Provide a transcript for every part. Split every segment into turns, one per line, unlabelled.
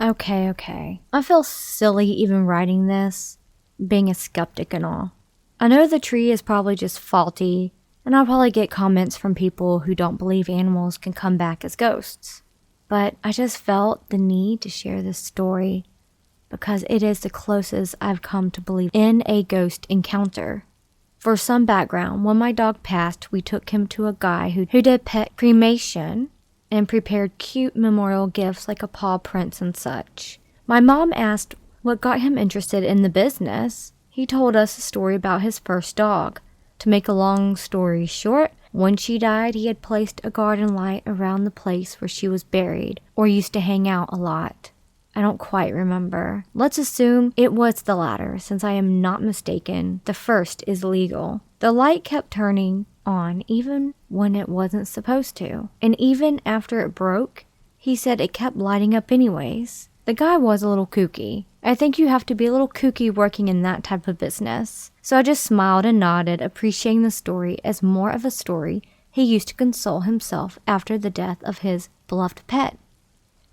Okay. I feel silly even writing this, being a skeptic and all. I know the tree is probably just faulty, and I'll probably get comments from people who don't believe animals can come back as ghosts. But I just felt the need to share this story because it is the closest I've come to believe in a ghost encounter. For some background, when my dog passed, we took him to a guy who did pet cremation and prepared cute memorial gifts like a paw prints and such. My mom asked what got him interested in the business. He told us a story about his first dog. To make a long story short, when she died, he had placed a garden light around the place where she was buried, or used to hang out a lot. I don't quite remember. Let's assume it was the latter, since I am not mistaken. The first is legal. The light kept turning on even when it wasn't supposed to. And even after it broke, he said it kept lighting up anyways. The guy was a little kooky. I think you have to be a little kooky working in that type of business. So I just smiled and nodded, appreciating the story as more of a story he used to console himself after the death of his beloved pet.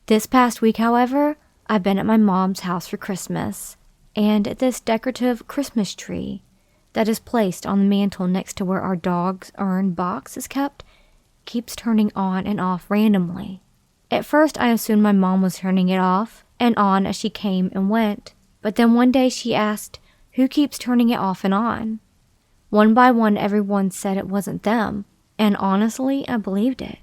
This past week, however, I've been at my mom's house for Christmas, and this decorative Christmas tree that is placed on the mantle next to where our dog's urn box is kept keeps turning on and off randomly. At first, I assumed my mom was turning it off and on as she came and went, but then one day she asked, "Who keeps turning it off and on?" One by one, everyone said it wasn't them, and honestly, I believed it.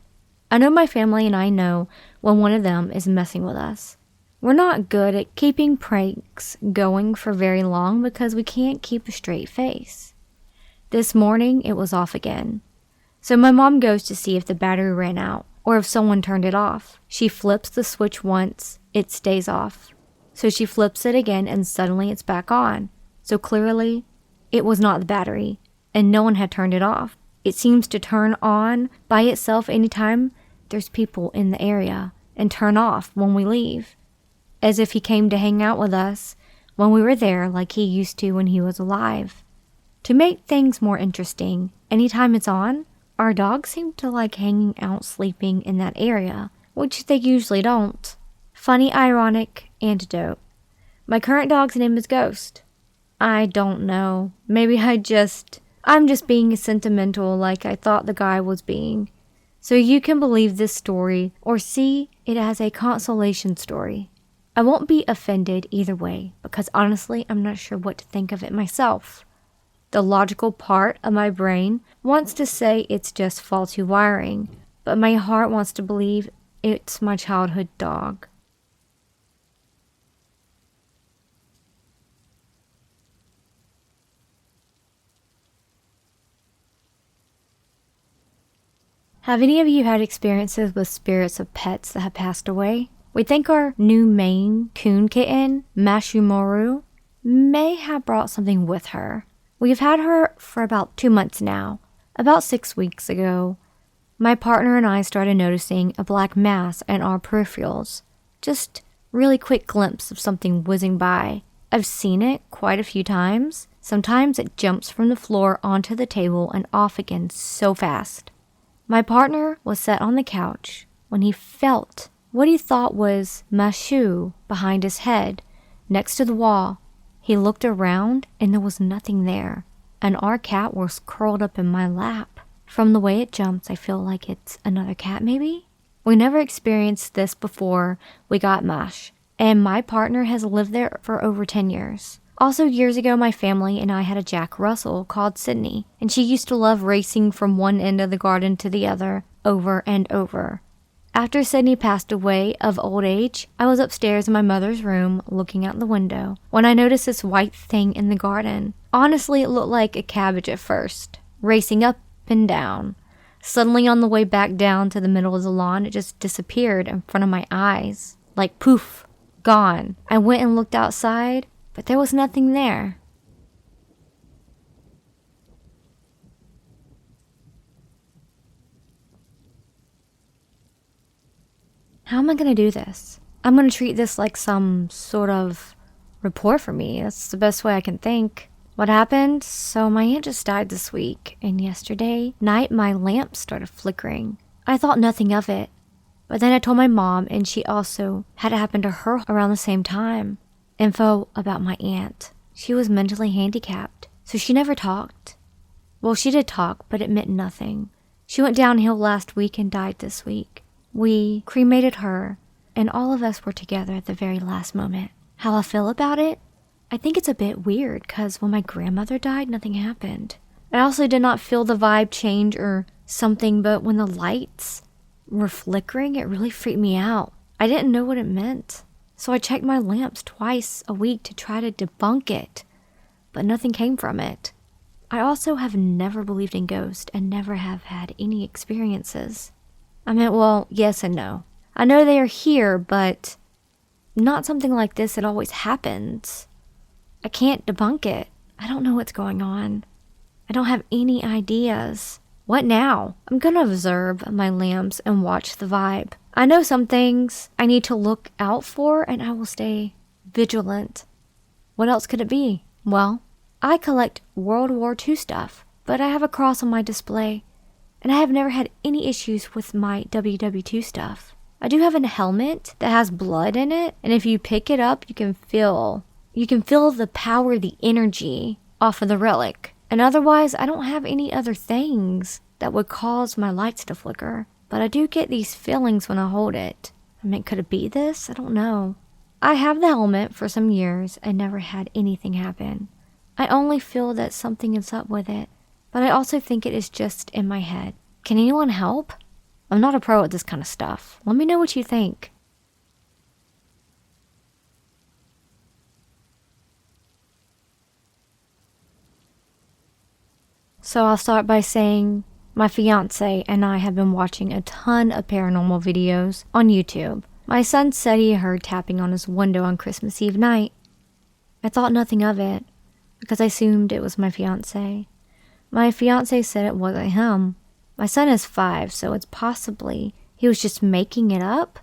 I know my family and I know when one of them is messing with us. We're not good at keeping pranks going for very long because we can't keep a straight face. This morning, it was off again. So my mom goes to see if the battery ran out or if someone turned it off. She flips the switch once, it stays off. So she flips it again and suddenly it's back on. So clearly, it was not the battery and no one had turned it off. It seems to turn on by itself anytime there's people in the area and turn off when we leave, as if he came to hang out with us when we were there like he used to when he was alive. To make things more interesting, anytime it's on, our dogs seem to like hanging out sleeping in that area, which they usually don't. Funny, ironic anecdote. My current dog's name is Ghost. I don't know. Maybe I'm just being sentimental like I thought the guy was being. So you can believe this story or see it as a consolation story. I won't be offended either way because honestly, I'm not sure what to think of it myself. The logical part of my brain wants to say it's just faulty wiring, but my heart wants to believe it's my childhood dog. Have any of you had experiences with spirits of pets that have passed away? We think our new Maine Coon kitten, Mashumaru, may have brought something with her. We've had her for about 2 months now. About 6 weeks ago, my partner and I started noticing a black mass in our peripherals. Just really quick glimpse of something whizzing by. I've seen it quite a few times. Sometimes it jumps from the floor onto the table and off again so fast. My partner was sat on the couch when he felt what he thought was Mashu behind his head, next to the wall. He looked around and there was nothing there, and our cat was curled up in my lap. From the way it jumps, I feel like it's another cat maybe? We never experienced this before we got Mash, and my partner has lived there for over 10 years. Also, years ago, my family and I had a Jack Russell called Sydney, and she used to love racing from one end of the garden to the other, over and over. After Sydney passed away of old age, I was upstairs in my mother's room looking out the window when I noticed this white thing in the garden. Honestly, it looked like a cabbage at first, racing up and down. Suddenly, on the way back down to the middle of the lawn, it just disappeared in front of my eyes. Like poof, gone. I went and looked outside, but there was nothing there. How am I going to do this? I'm going to treat this like some sort of report for me. That's the best way I can think. What happened? So my aunt just died this week, and yesterday night my lamp started flickering. I thought nothing of it. But then I told my mom, and she also had it happen to her around the same time. Info about my aunt. She was mentally handicapped, so she never talked. Well, she did talk, but it meant nothing. She went downhill last week and died this week. We cremated her, and all of us were together at the very last moment. How I feel about it? I think it's a bit weird, because when my grandmother died, nothing happened. I also did not feel the vibe change or something, but when the lights were flickering, it really freaked me out. I didn't know what it meant. So I checked my lamps twice a week to try to debunk it, but nothing came from it. I also have never believed in ghosts and never have had any experiences. I mean, well, yes and no. I know they are here, but not something like this that always happens. I can't debunk it. I don't know what's going on. I don't have any ideas. What now? I'm gonna observe my lamps and watch the vibe. I know some things I need to look out for, and I will stay vigilant. What else could it be? Well, I collect World War II stuff, but I have a cross on my display, and I have never had any issues with my WW2 stuff. I do have a helmet that has blood in it, and if you pick it up, you can feel the power, the energy off of the relic. And otherwise, I don't have any other things that would cause my lights to flicker. But I do get these feelings when I hold it. I mean, could it be this? I don't know. I have the helmet for some years and never had anything happen. I only feel that something is up with it, but I also think it is just in my head. Can anyone help? I'm not a pro at this kind of stuff. Let me know what you think. So I'll start by saying my fiance and I have been watching a ton of paranormal videos on YouTube. My son said he heard tapping on his window on Christmas Eve night. I thought nothing of it because I assumed it was my fiance. My fiance said it wasn't him. My son is 5, so it's possibly he was just making it up.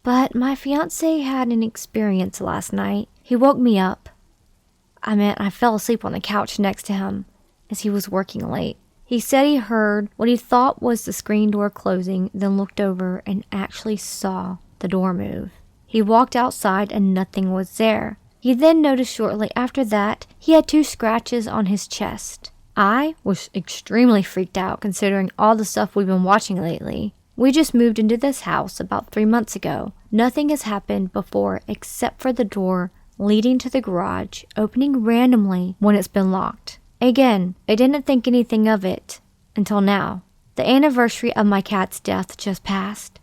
But my fiance had an experience last night. He woke me up. I fell asleep on the couch next to him as he was working late. He said he heard what he thought was the screen door closing, then looked over and actually saw the door move. He walked outside and nothing was there. He then noticed shortly after that he had 2 scratches on his chest. I was extremely freaked out considering all the stuff we've been watching lately. We just moved into this house about 3 months ago. Nothing has happened before except for the door leading to the garage opening randomly when it's been locked. Again, I didn't think anything of it until now. The anniversary of my cat's death just passed.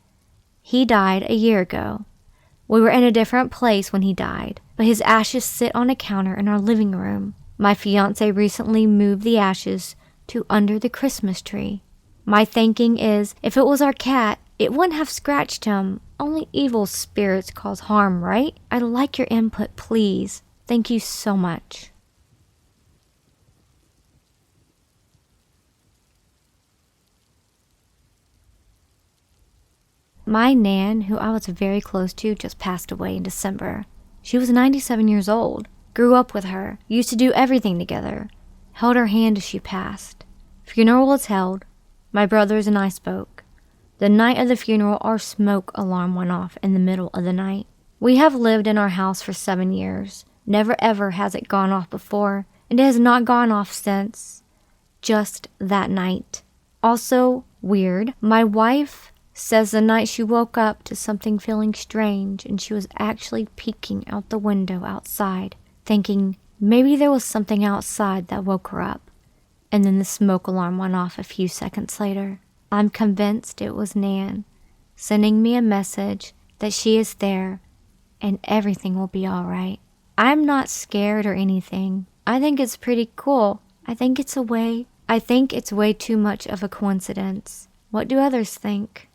He died a year ago. We were in a different place when he died, but his ashes sit on a counter in our living room. My fiance recently moved the ashes to under the Christmas tree. My thinking is, if it was our cat, it wouldn't have scratched him. Only evil spirits cause harm, right? I'd like your input, please. Thank you so much. My nan, who I was very close to, just passed away in December. She was 97 years old. Grew up with her. Used to do everything together. Held her hand as she passed. Funeral was held. My brothers and I spoke. The night of the funeral, our smoke alarm went off in the middle of the night. We have lived in our house for 7 years. Never ever has it gone off before, and it has not gone off since. Just that night. Also, weird, my wife says the night she woke up to something feeling strange, and she was actually peeking out the window outside, thinking maybe there was something outside that woke her up. And then the smoke alarm went off a few seconds later. I'm convinced it was Nan, sending me a message that she is there and everything will be alright. I'm not scared or anything. I think it's pretty cool. I think it's way too much of a coincidence. What do others think?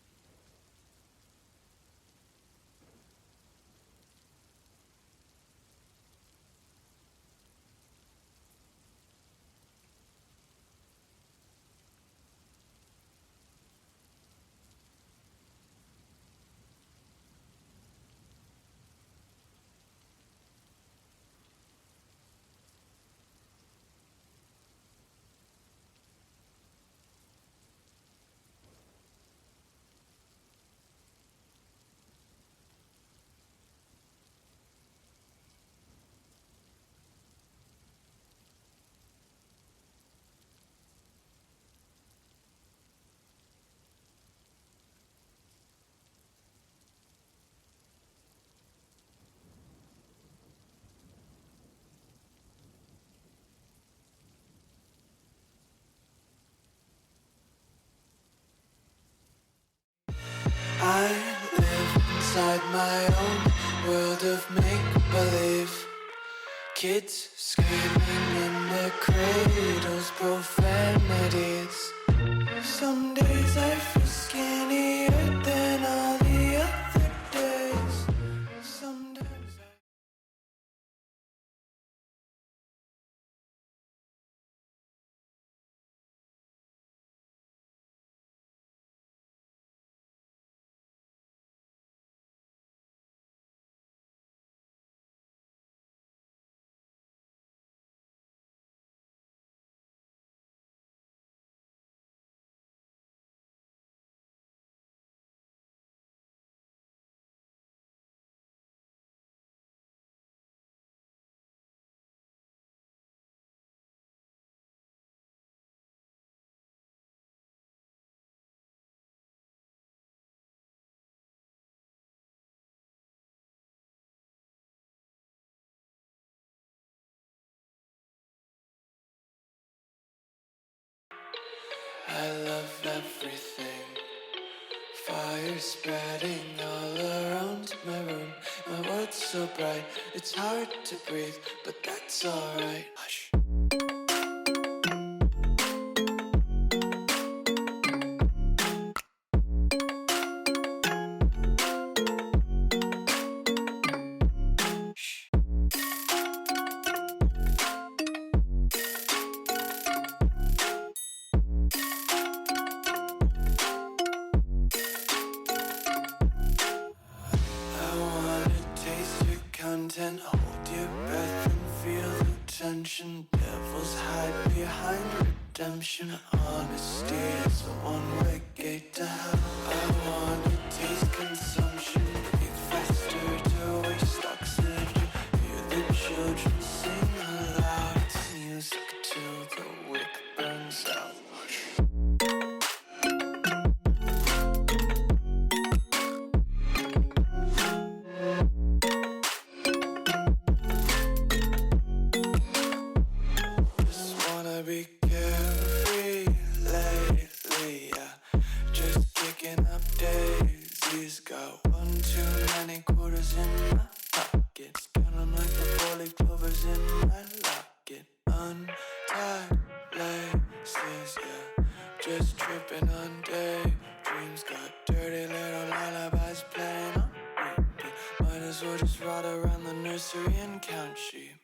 inside my own world of make-believe. Kids screaming in their cradles, profanities. Some days I feel skinnier than all the other days. Sometimes I love everything. Fire spreading all around my room. My world's so bright, it's hard to breathe, but that's alright. Hush. Content, hold your breath and feel the tension. Devils hide behind redemption. Honesty is a one-way gate to hell. I wanna taste consumption. Breathe faster to waste oxygen. Hear the children sing aloud. It's music till the wick burns out. Be carefree lately, yeah. Just kicking up daisies. Got one too many quarters in my pockets. Counting like the four-leaf clovers in my locket. Untied laces, yeah. Just tripping on daydreams. Got dirty little lullabies playing on repeat. Might as well just ride around the nursery and count sheep.